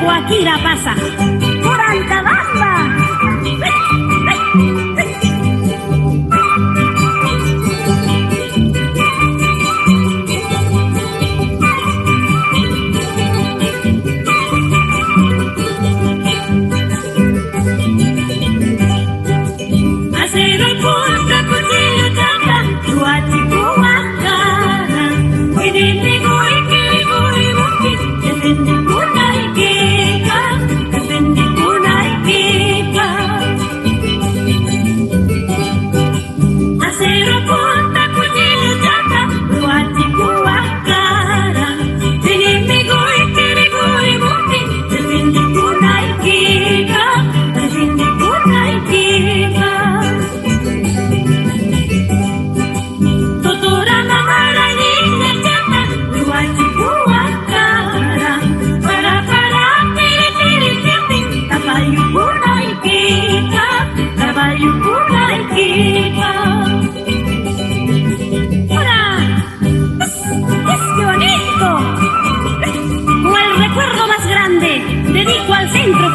Joaquira pasa por Altabamba. Acero, punta, cuchillo, chapa, guachico, guacara, y dime, voy, que voy, voy,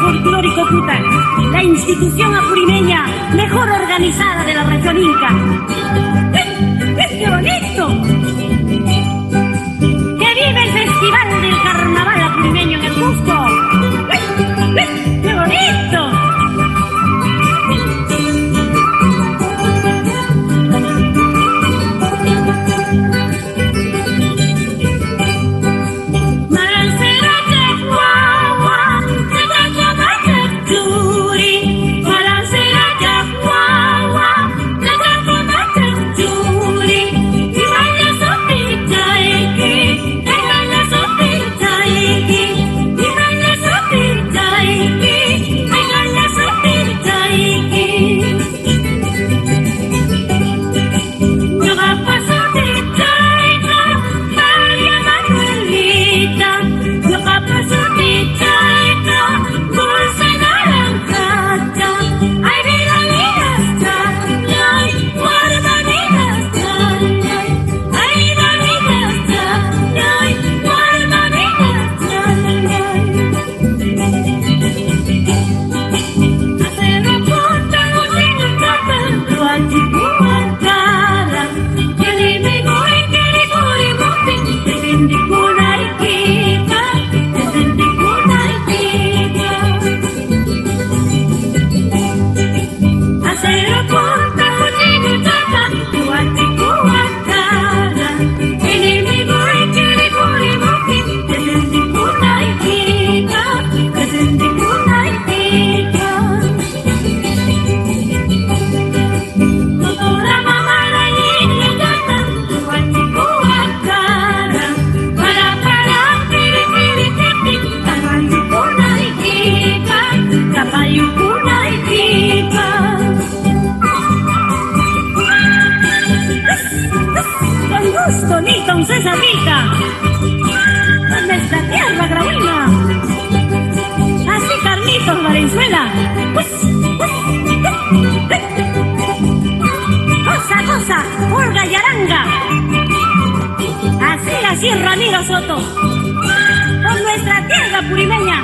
folclórico Cútar, la institución apurimeña mejor organizada de la región Inca. ¡Qué bonito! ¡Que vive el festival del carnaval apurimeño en el Cusco! ¡Qué bonito! Con César Rica, de esta tierra gravina, así Carlitos Valenzuela, cosa, Olga Yaranga. decir Ramiro Soto. Por nuestra tierra purimeña.